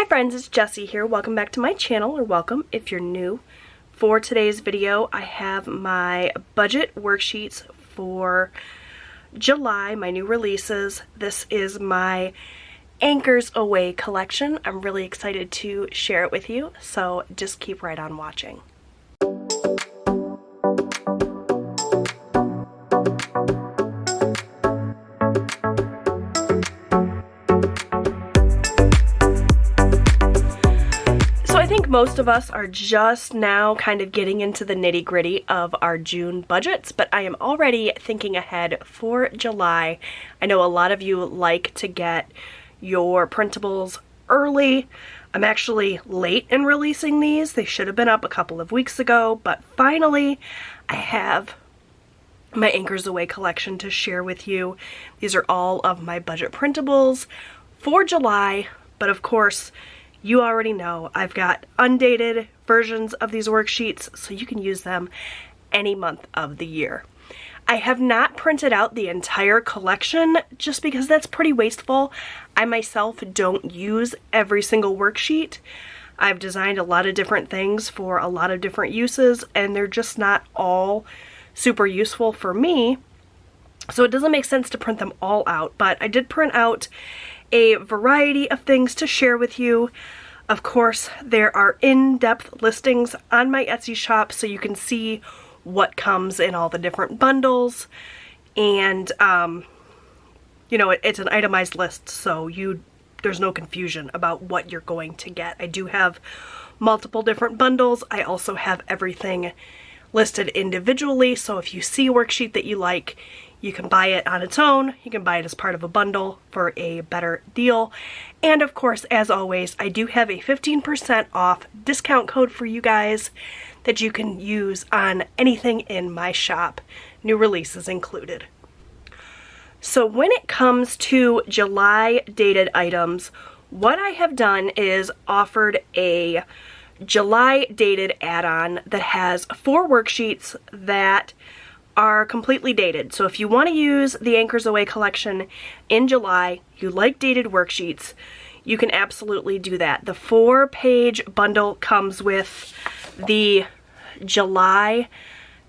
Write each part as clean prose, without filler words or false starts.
Hi friends, it's Jessie here. Welcome back to my channel, or welcome if you're new. For today's video, I have my budget worksheets for July, my new releases. This is my Anchors Aweigh collection. I'm really excited to share it with you, so just keep right on watching. Most of us are just now kind of getting into the nitty-gritty of our June budgets, but I am already thinking ahead for July. I know a lot of you like to get your printables early. I'm actually late in releasing these. They should have been up a couple of weeks ago, but finally I have my Anchors Aweigh collection to share with you. These are all of my budget printables for July, but of course, you already know I've got undated versions of these worksheets, so you can use them any month of the year. I have not printed out the entire collection just because that's pretty wasteful. I myself don't use every single worksheet. I've designed a lot of different things for a lot of different uses, and they're just not all super useful for me. So it doesn't make sense to print them all out, but I did print out a variety of things to share with you. Of course, there are in-depth listings on my Etsy shop so you can see what comes in all the different bundles, and you know, it's an itemized list, so there's no confusion about what you're going to get. I do have multiple different bundles. I also have everything listed individually, so if you see a worksheet that you like, you can buy it on its own, you can buy it as part of a bundle for a better deal. And of course, as always, I do have a 15% off discount code for you guys that you can use on anything in my shop, new releases included. So when it comes to July dated items, what I have done is offered a July dated add-on that has 4 worksheets that are completely dated. So if you want to use the Anchors Aweigh collection in July, you like dated worksheets, you can absolutely do that. The 4-page bundle comes with the July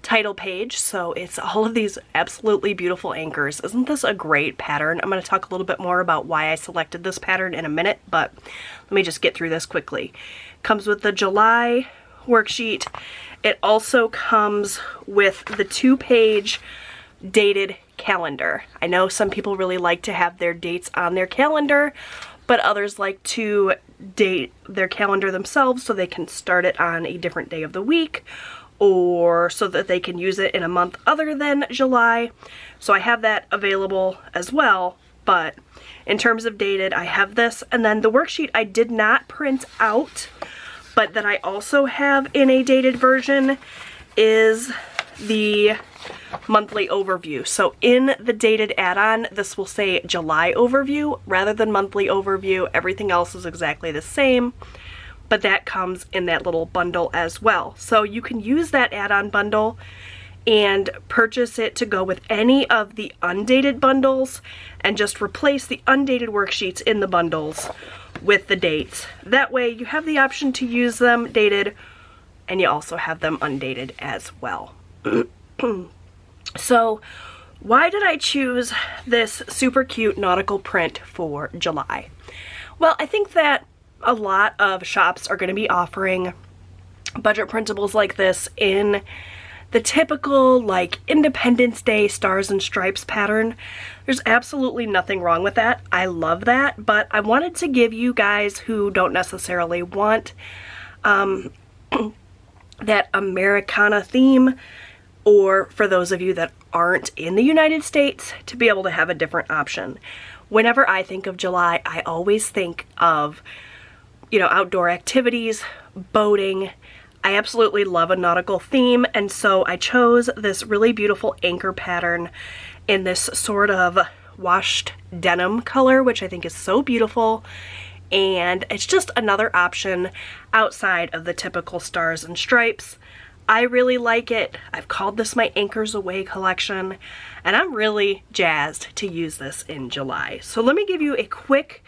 title page, so it's all of these absolutely beautiful anchors. Isn't this a great pattern? I'm going to talk a little bit more about why I selected this pattern in a minute, but let me just get through this quickly. Comes with the July worksheet. It also comes with the 2-page dated calendar. I know some people really like to have their dates on their calendar, but others like to date their calendar themselves so they can start it on a different day of the week, or so that they can use it in a month other than July. So I have that available as well, but in terms of dated, I have this. And then the worksheet I did not print out, but that I also have in a dated version, is the monthly overview. So in the dated add-on, this will say July overview rather than monthly overview. Everything else is exactly the same, but that comes in that little bundle as well. So you can use that add-on bundle and purchase it to go with any of the undated bundles and just replace the undated worksheets in the bundles with the dates. That way you have the option to use them dated, and you also have them undated as well. So why did I choose this super cute nautical print for July? Well, I think that a lot of shops are going to be offering budget printables like this in the typical like Independence Day stars and stripes pattern. There's absolutely nothing wrong with that. I love that, but I wanted to give you guys who don't necessarily want that Americana theme, or for those of you that aren't in the United States, to be able to have a different option. Whenever I think of July, I always think of, you know, outdoor activities, boating. I absolutely love a nautical theme, and so I chose this really beautiful anchor pattern in this sort of washed denim color, which I think is so beautiful, and it's just another option outside of the typical stars and stripes. I really like it. I've called this my Anchors Aweigh collection, and I'm really jazzed to use this in July. So let me give you a quick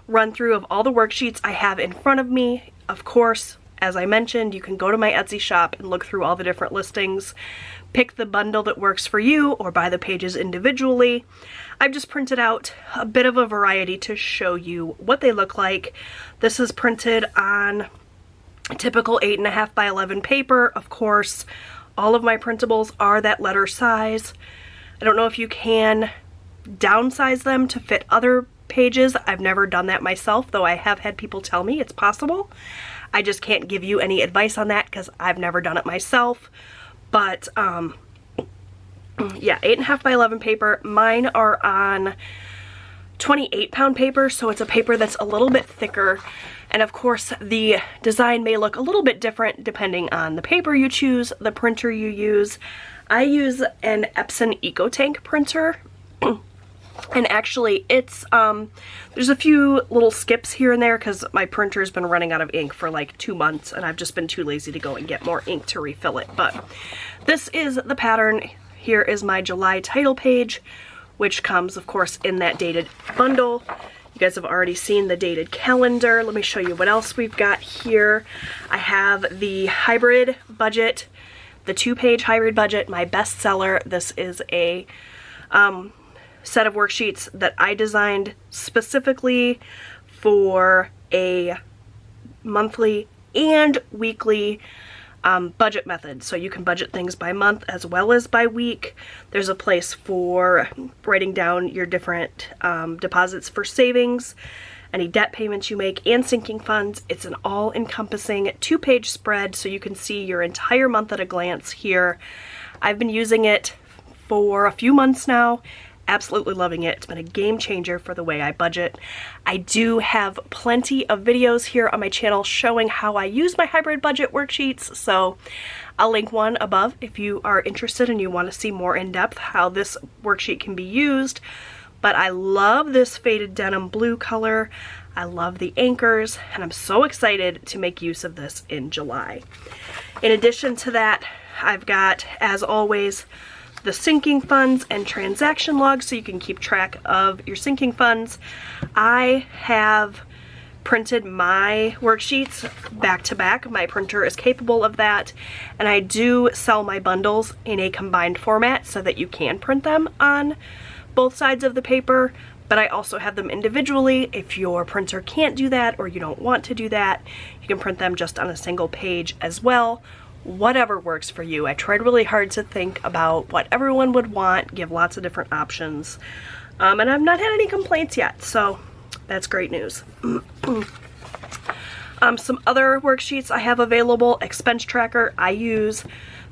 run through of all the worksheets I have in front of me. Of course, as I mentioned, you can go to my Etsy shop and look through all the different listings, pick the bundle that works for you, or buy the pages individually. I've just printed out a bit of a variety to show you what they look like. This is printed on a typical 8.5 by 11 paper. Of course, all of my printables are that letter size. I don't know if you can downsize them to fit other pages. I've never done that myself, though I have had people tell me it's possible. I just can't give you any advice on that because I've never done it myself. But yeah, 8.5 by 11 paper. Mine are on 28-pound paper, so it's a paper that's a little bit thicker. And of course, the design may look a little bit different depending on the paper you choose, the printer you use. I use an Epson EcoTank printer. And actually, it's, there's a few little skips here and there because my printer's been running out of ink for like 2 months and I've just been too lazy to go and get more ink to refill it. But this is the pattern. Here is my July title page, which comes, of course, in that dated bundle. You guys have already seen the dated calendar. Let me show you what else we've got here. I have the hybrid budget, the 2-page hybrid budget, my bestseller. This is a set of worksheets that I designed specifically for a monthly and weekly budget method. So you can budget things by month as well as by week. There's a place for writing down your different deposits for savings, any debt payments you make, and sinking funds. It's an all-encompassing 2-page spread so you can see your entire month at a glance here. I've been using it for a few months now. Absolutely loving it. It's been a game changer for the way I budget. I do have plenty of videos here on my channel showing how I use my hybrid budget worksheets, so I'll link one above if you are interested and you want to see more in depth how this worksheet can be used. But I love this faded denim blue color. I love the anchors, and I'm so excited to make use of this in July. In addition to that, I've got, as always, the sinking funds and transaction logs so you can keep track of your sinking funds. I have printed my worksheets back to back. My printer is capable of that, and I do sell my bundles in a combined format so that you can print them on both sides of the paper, but I also have them individually. If your printer can't do that or you don't want to do that, you can print them just on a single page as well. Whatever works for you. I tried really hard to think about what everyone would want, give lots of different options, and I've not had any complaints yet, so that's great news. Some other worksheets I have available. Expense tracker. I use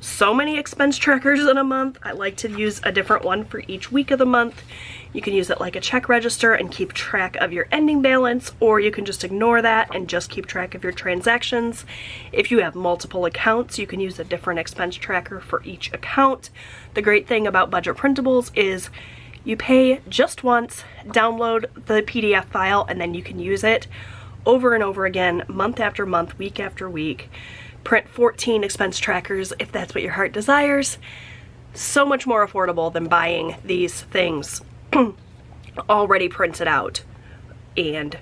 so many expense trackers in a month. I like to use a different one for each week of the month. You can use it like a check register and keep track of your ending balance, or you can just ignore that and just keep track of your transactions. If you have multiple accounts, you can use a different expense tracker for each account. The great thing about budget printables is you pay just once, download the PDF file, and then you can use it over and over again, month after month, week after week. Print 14 expense trackers if that's what your heart desires. So much more affordable than buying these things already printed out and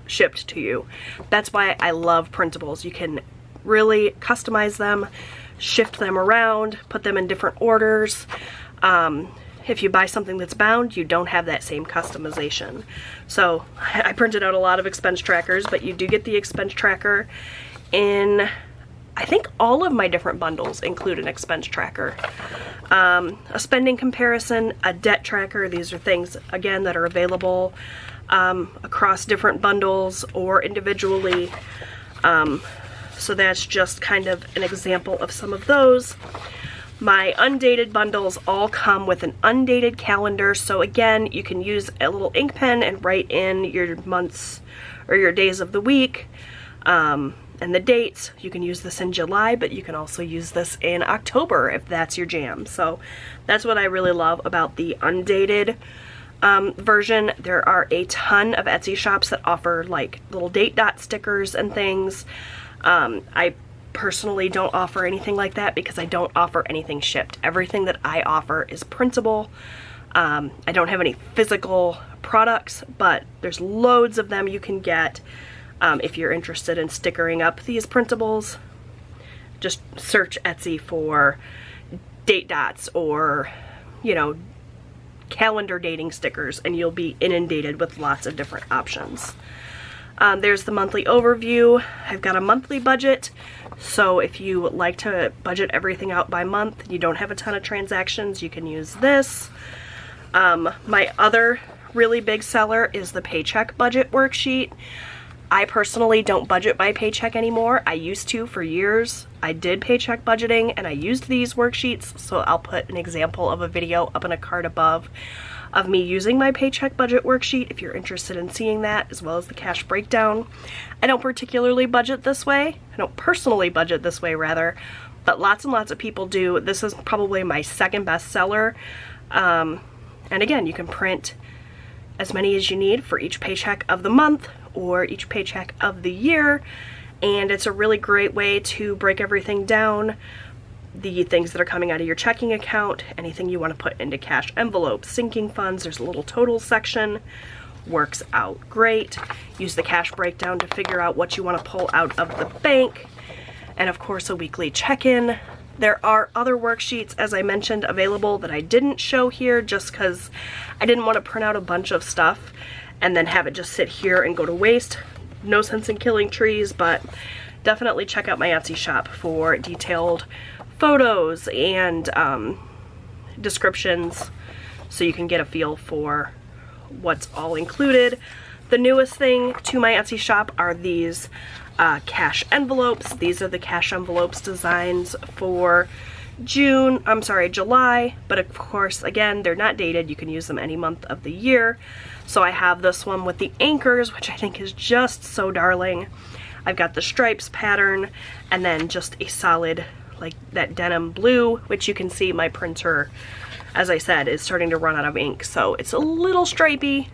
shipped to you. That's why I love printables. You can really customize them, shift them around, put them in different orders. If you buy something that's bound, you don't have that same customization. So I printed out a lot of expense trackers, but you do get the expense tracker in, I think all of my different bundles include an expense tracker. A spending comparison, a debt tracker. These are things, again, that are available across different bundles or individually. So that's just kind of an example of some of those. My undated bundles all come with an undated calendar. So again, you can use a little ink pen and write in your months or your days of the week. And the dates. You can use this in July, but you can also use this in October if that's your jam. So that's what I really love about the undated version. There are a ton of Etsy shops that offer like little date dot stickers and things. I personally don't offer anything like that because I don't offer anything shipped. Everything that I offer is printable. I don't have any physical products, but there's loads of them you can get if you're interested in stickering up these printables. Just search Etsy for date dots or, you know, calendar dating stickers, and you'll be inundated with lots of different options. There's the monthly overview. I've got a monthly budget, so if you like to budget everything out by month, you don't have a ton of transactions, you can use this. My other really big seller is the paycheck budget worksheet. I personally don't budget by paycheck anymore. I used to for years. I did paycheck budgeting and I used these worksheets, so I'll put an example of a video up in a card above of me using my paycheck budget worksheet if you're interested in seeing that, as well as the cash breakdown. I don't particularly budget this way. I don't personally budget this way, rather, but lots and lots of people do. This is probably my second best seller. And again, you can print as many as you need for each paycheck of the month or each paycheck of the year, and it's a really great way to break everything down. The things that are coming out of your checking account, anything you want to put into cash envelopes, sinking funds, there's a little total section. Works out great. Use the cash breakdown to figure out what you want to pull out of the bank. And of course, a weekly check-in. There are other worksheets, as I mentioned, available that I didn't show here just because I didn't want to print out a bunch of stuff and then have it just sit here and go to waste. No sense in killing trees, but definitely check out my Etsy shop for detailed photos and descriptions so you can get a feel for what's all included. The newest thing to my Etsy shop are these cash envelopes. These are the cash envelopes designs for July, but of course, again, they're not dated. You can use them any month of the year. So I have this one with the anchors, which I think is just so darling. I've got the stripes pattern and then just a solid, like that denim blue, which you can see my printer, as I said, is starting to run out of ink, so it's a little stripey.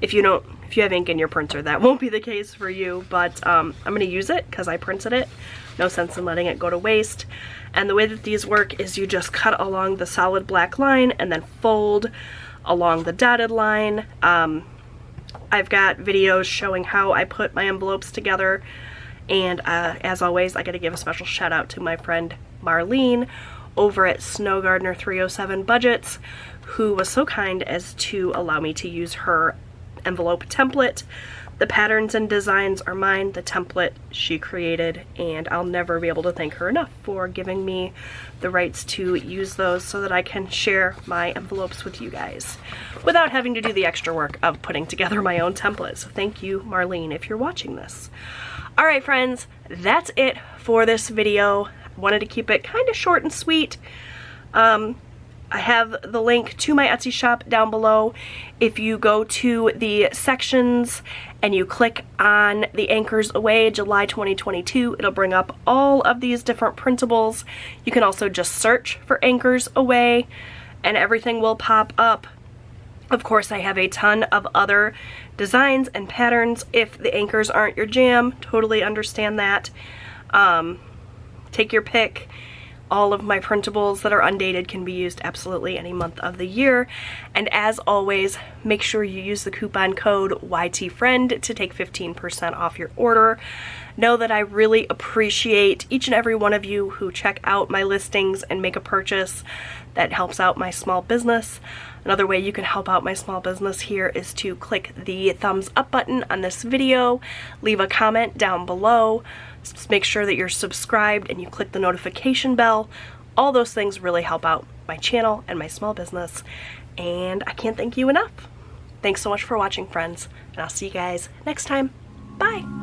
If you have ink in your printer, that won't be the case for you, but I'm gonna use it because I printed it. No sense in letting it go to waste. And the way that these work is you just cut along the solid black line and then fold along the dotted line. I've got videos showing how I put my envelopes together. And as always, I gotta give a special shout out to my friend Marlene over at Snow Gardener 307 Budgets, who was so kind as to allow me to use her envelope template. The patterns and designs are mine, the template she created, and I'll never be able to thank her enough for giving me the rights to use those so that I can share my envelopes with you guys without having to do the extra work of putting together my own template. So thank you, Marlene, if you're watching this. Alright friends, that's it for this video. Wanted to keep it kind of short and sweet. I have the link to my Etsy shop down below. If you go to the sections and you click on the Anchors Aweigh July 2022, it'll bring up all of these different printables. You can also just search for Anchors Aweigh and everything will pop up. Of course, I have a ton of other designs and patterns. If the anchors aren't your jam, totally understand that. Take your pick. All of my printables that are undated can be used absolutely any month of the year. And as always, make sure you use the coupon code YTFriend to take 15% off your order. Know that I really appreciate each and every one of you who check out my listings and make a purchase. That helps out my small business. Another way you can help out my small business here is to click the thumbs up button on this video, leave a comment down below, make sure that you're subscribed and you click the notification bell. All those things really help out my channel and my small business, and I can't thank you enough. Thanks so much for watching, friends, and I'll see you guys next time. Bye!